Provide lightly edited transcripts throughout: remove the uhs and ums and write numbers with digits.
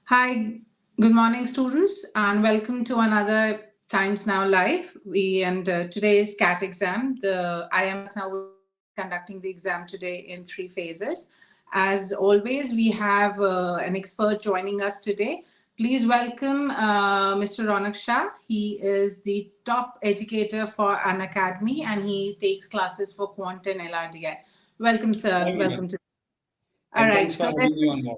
Hi, good morning, students, and welcome to another Times Now Live. Today's CAT exam. The IIM now will be conducting the exam today in 3 phases. As always, we have an expert joining us today. Please welcome Mr. Ronak Shah. He is the top educator for Unacademy, and he takes classes for Quant and LRDI. Welcome, Hi, sir. Welcome Megan. to. All And right. thanks for So having let's me on board.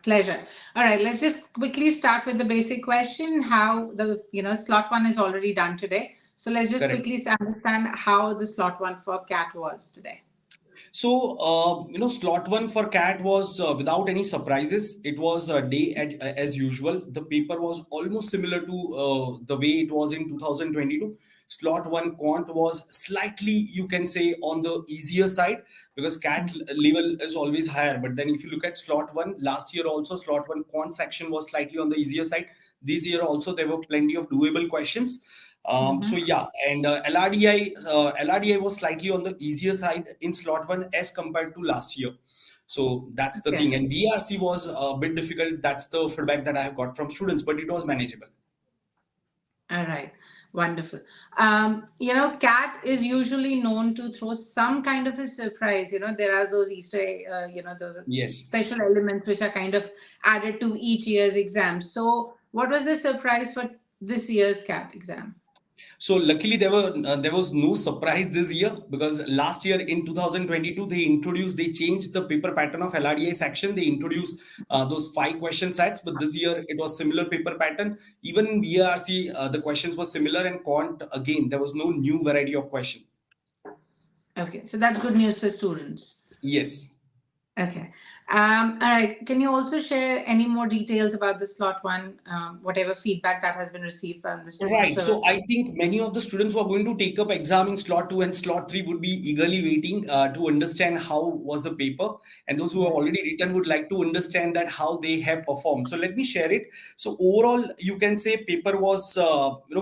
Pleasure. All right, let's just quickly start with the basic question. How the slot one is already done today. So let's just Correct. quickly understand how the slot one for CAT was today. So, slot one for CAT was without any surprises. It was a day as usual. The paper was almost similar to the way it was in 2022. Slot one quant was slightly, you can say, on the easier side because CAT level is always higher. But then if you look at slot one, last year also, slot one quant section was slightly on the easier side. This year also, there were plenty of doable questions. So Mm-hmm. yeah, and LRDI was slightly on the easier side in slot one as compared to last year. So that's the Okay. thing. And VRC was a bit difficult. That's the feedback that I have got from students, but it was manageable. All right. Wonderful. CAT is usually known to throw some kind of a surprise. There are those those Yes. special elements which are kind of added to each year's exam. So, what was the surprise for this year's CAT exam? So luckily there was no surprise this year because last year in 2022 they changed the paper pattern of LRDI section. They introduced those 5 question sets, but this year it was similar paper pattern. Even in VRC the questions were similar, and quant again there was no new variety of question. Okay, so that's good news for students. Yes. Okay. All right. Can you also share any more details about the slot one, whatever feedback that has been received from the students? Right. So, So I think many of the students who are going to take up exam in slot 2 and slot 3 would be eagerly waiting to understand how was the paper. And those who have yes. already written would like to understand that how they have performed. So let me share it. So overall, you can say paper was,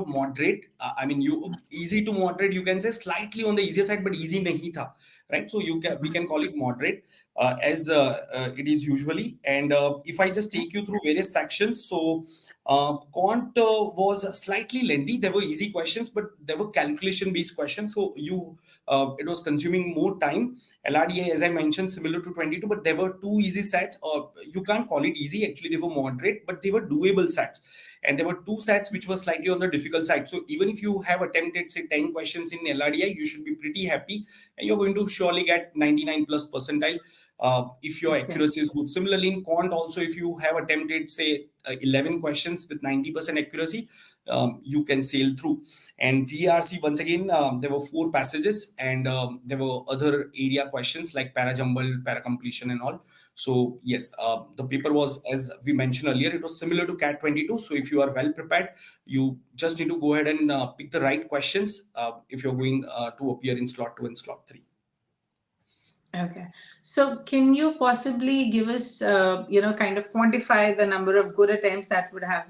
moderate. I mean, you easy to moderate. You can say slightly on the easier side, but easy nahi tha. Right. So we can call it moderate as it is usually. And if I just take you through various sections, so quant was slightly lengthy. There were easy questions, but there were calculation-based questions. So it was consuming more time. LRDA, as I mentioned, similar to 22, but there were 2 easy sets. You can't call it easy. Actually, they were moderate, but they were doable sets. And there were 2 sets which were slightly on the difficult side. So even if you have attempted, say, 10 questions in LRDI, you should be pretty happy. And you're going to surely get 99 plus percentile if your Okay. accuracy is good. Similarly, in quant also, if you have attempted, say, 11 questions with 90% accuracy, you can sail through. And VRC, once again, there were 4 passages, and there were other area questions like parajumble, paracompletion, and all. So yes, the paper was, as we mentioned earlier, it was similar to CAT 22. So if you are well prepared, you just need to go ahead and pick the right questions if you're going to appear in slot 2 and slot 3. Okay. So, can you possibly give us, kind of quantify the number of good attempts that would have,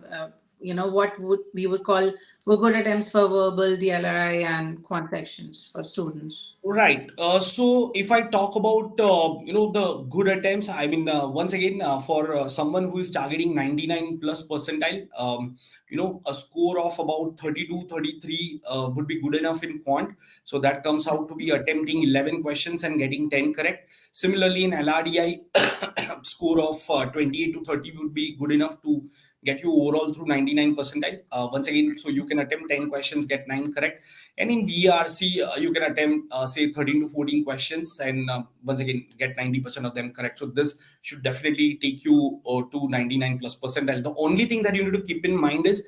what would we would call were good attempts for verbal, DLRI, and quant sections for students? Right. So if I talk about the good attempts, I mean once again for someone who is targeting 99 plus percentile, a score of about 32, 33 would be good enough in quant. So that comes out to be attempting 11 questions and getting 10 correct. Similarly, in LRDI, score of 28 to 30 would be good enough to get you overall through 99 percentile. Once again, so you can attempt 10 questions, get 9 correct. And in VRC, you can attempt, say, 13 to 14 questions and once again, get 90% of them correct. So this should definitely take you to 99 plus percentile. The only thing that you need to keep in mind is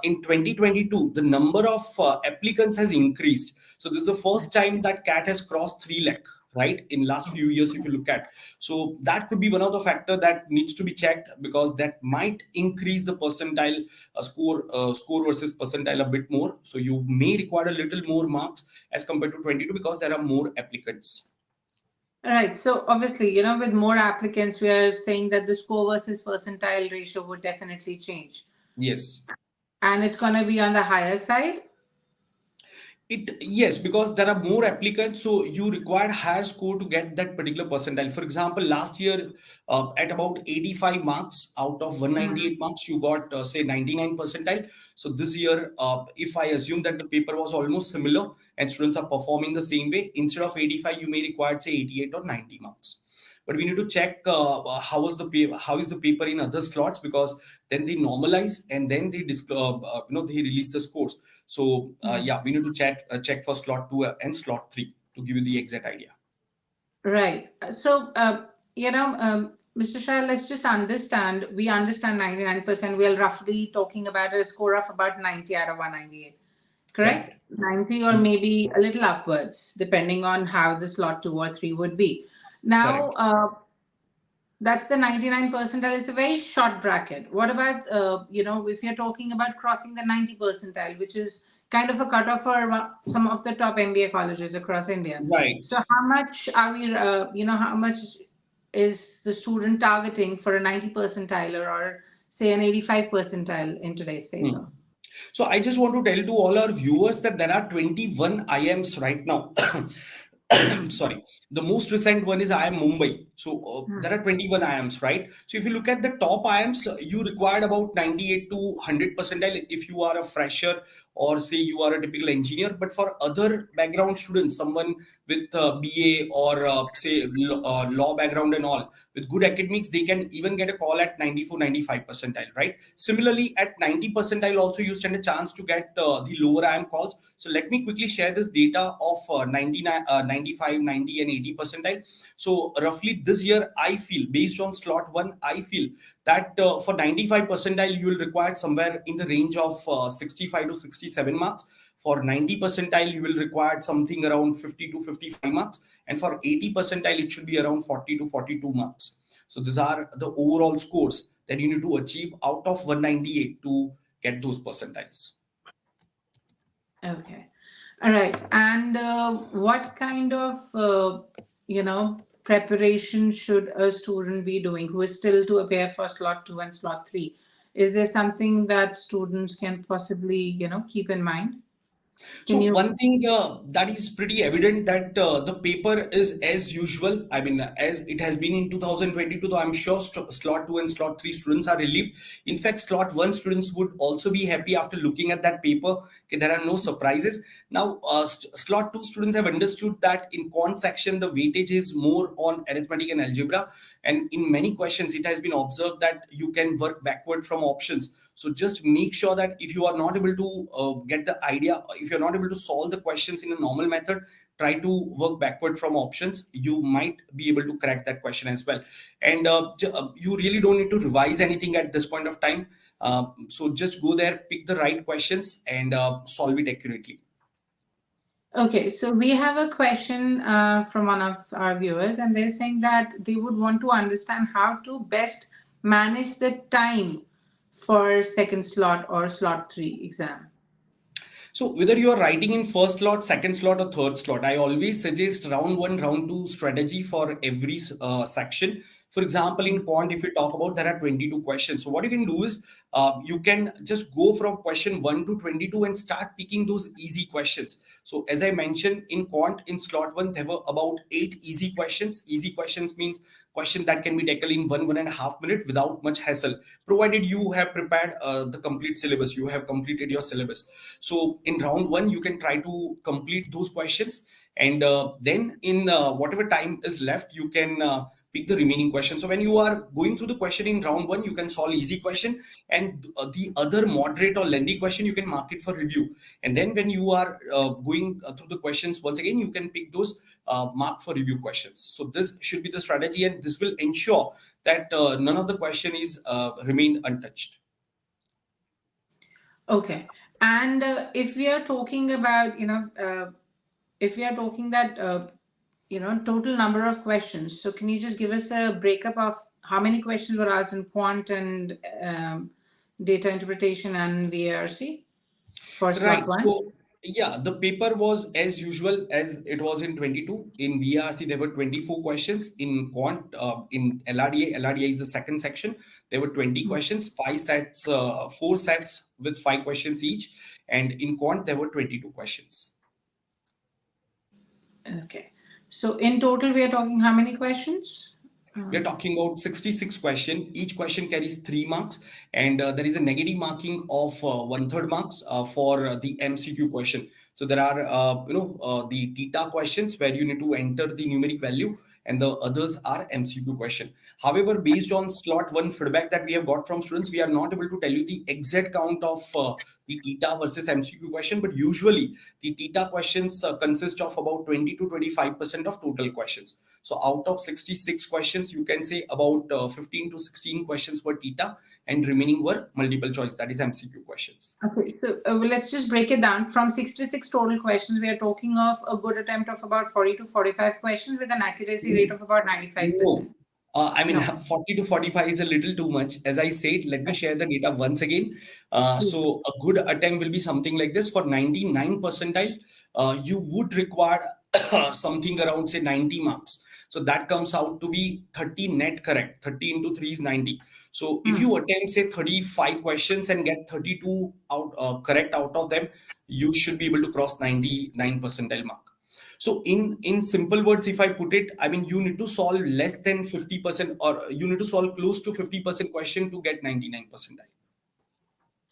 in 2022, the number of applicants has increased. So this is the first time that CAT has crossed 3 lakh, right, in last few years if you look at. So that could be one of the factor that needs to be checked, because that might increase the percentile score versus percentile a bit more. So you may require a little more marks as compared to 22 because there are more applicants. All right. So, obviously, with more applicants, we are saying that the score versus percentile ratio would definitely change, Yes. and it's going to be on the higher side. Yes, because there are more applicants, so you require higher score to get that particular percentile. For example, last year, at about 85 marks out of Hmm. 198 marks, you got say 99 percentile. So this year, if I assume that the paper was almost similar and students are performing the same way, instead of 85, you may require say 88 or 90 marks. But we need to check how is the paper in other slots, because then they normalize and then they release the scores. So yeah, we need to check for slot 2 and slot 3 to give you the exact idea. Right. Mr. Shah, let's just understand. We understand 99%. We are roughly talking about a score of about 90 out of 198. Correct. Correct? 90 or maybe a little upwards, depending on how the slot 2 or 3 would be. Now, Correct. that's the 99 percentile. It's a very short bracket. What about, if you're talking about crossing the 90 percentile, which is kind of a cutoff for some of the top MBA colleges across India. Right. So how much are we, how much is the student targeting for a 90 percentile or say an 85 percentile in today's Hmm. paper? So I just want to tell to all our viewers that there are 21 IIMs right now. Sorry, the most recent one is IIM Mumbai. So Hmm. there are 21 IIMs, right? So if you look at the top IIMs, you required about 98 to 100 percentile if you are a fresher or say you are a typical engineer. But for other background students, someone with BA or say law background and all, with good academics, they can even get a call at 94, 95 percentile, right? Similarly, at 90 percentile also, you stand a chance to get the lower IIM calls. So let me quickly share this data of 99, 95, 90 and 80 percentile. So roughly this year, I feel based on slot 1, I feel that for 95 percentile, you will require somewhere in the range of 65 to 67 marks. For 90 percentile, you will require something around 50 to 55 marks. And for 80 percentile, it should be around 40 to 42 marks. So these are the overall scores that you need to achieve out of 198 to get those percentiles. Okay. All right. And what kind of, preparation should a student be doing who is still to appear for slot 2 and slot 3? Is there something that students can possibly, keep in mind? So Can you? one thing that is pretty evident that the paper is as usual. I mean, as it has been in 2022, though I'm sure slot 2 and slot 3 students are relieved. In fact, slot 1 students would also be happy after looking at that paper. Okay, there are no surprises. Now, slot 2 students have understood that in quant section, the weightage is more on arithmetic and algebra. And in many questions, it has been observed that you can work backward from options. So just make sure that if you are not able to get the idea, if you're not able to solve the questions in a normal method, try to work backward from options. You might be able to crack that question as well. And you really don't need to revise anything at this point of time. So just go there, pick the right questions, and solve it accurately. Okay, so we have a question from one of our viewers, and they're saying that they would want to understand how to best manage the time for second slot or slot 3 exam. So whether you are writing in first slot, second slot, or third slot, I always suggest round one, round two strategy for every section. For example, in quant, if we talk about, there are 22 questions. So what you can do is you can just go from question 1 to 22 and start picking those easy questions. So as I mentioned, in quant, in slot 1, there were about 8 easy questions. Easy questions means question that can be tackled in 1.5 minutes without much hassle, provided you have prepared the complete syllabus, you have completed your syllabus. So in round one, you can try to complete those questions, and then in whatever time is left, you can pick the remaining questions. So when you are going through the question in round one, you can solve easy question, and the other moderate or lengthy question, you can mark it for review. And then when you are going through the questions once again, you can pick those mark for review questions. So this should be the strategy, and this will ensure that none of the question is remain untouched. Okay. And if we are talking about, if we are talking that, total number of questions, so can you just give us a breakup of how many questions were asked in quant and data interpretation and VARC for slot Right. 1? So, yeah, the paper was as usual as it was in 22. In VRC, there were 24 questions. In quant, in LRDA is the second section. There were 20 questions, 4 sets with 5 questions each. And in quant, there were 22 questions. Okay. So in total, we are talking how many questions? We are talking about 66 question. Each question carries 3 marks, and there is a negative marking of one third marks for the MCQ question. So there are the theta questions where you need to enter the numeric value, and the others are MCQ question. However, based on slot one feedback that we have got from students, we are not able to tell you the exact count of the theta versus MCQ question, but usually the theta questions consist of about 20 to 25% of total questions. So out of 66 questions, you can say about 15 to 16 questions were theta, and remaining were multiple choice, that is MCQ questions. Okay, so well, let's just break it down. From 66 total questions, we are talking of a good attempt of about 40 to 45 questions with an accuracy rate of about 95%. No. I mean, No. 40 to 45 is a little too much. As I said, let me share the data once again. Please. So a good attempt will be something like this. For 99 percentile, you would require something around, say, 90 marks. So that comes out to be 30 net correct. 30 into 3 is 90. So if you attempt, say, 35 questions and get 32 out correct out of them, you should be able to cross 99 percentile mark. So in simple words, if I put it, I mean, you need to solve less than 50%, or you need to solve close to 50% question to get 99 percentile.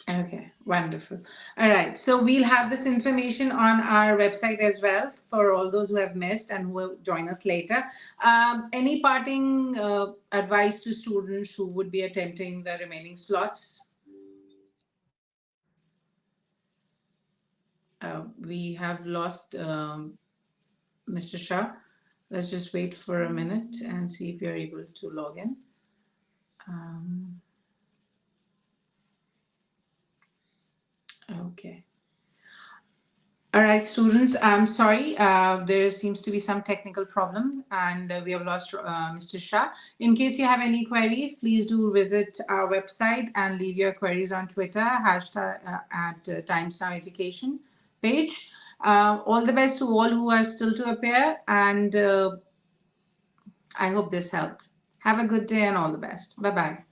Okay, wonderful. All right, so we'll have this information on our website as well for all those who have missed and who will join us later. Any parting advice to students who would be attempting the remaining slots? We have lost Mr. Shah. Let's just wait for a minute and see if you're able to log in. Okay. All right, students, I'm sorry. There seems to be some technical problem and we have lost Mr. Shah. In case you have any queries, please do visit our website and leave your queries on Twitter, hashtag at Times Now Education page. All the best to all who are still to appear, and I hope this helped. Have a good day and all the best. Bye-bye.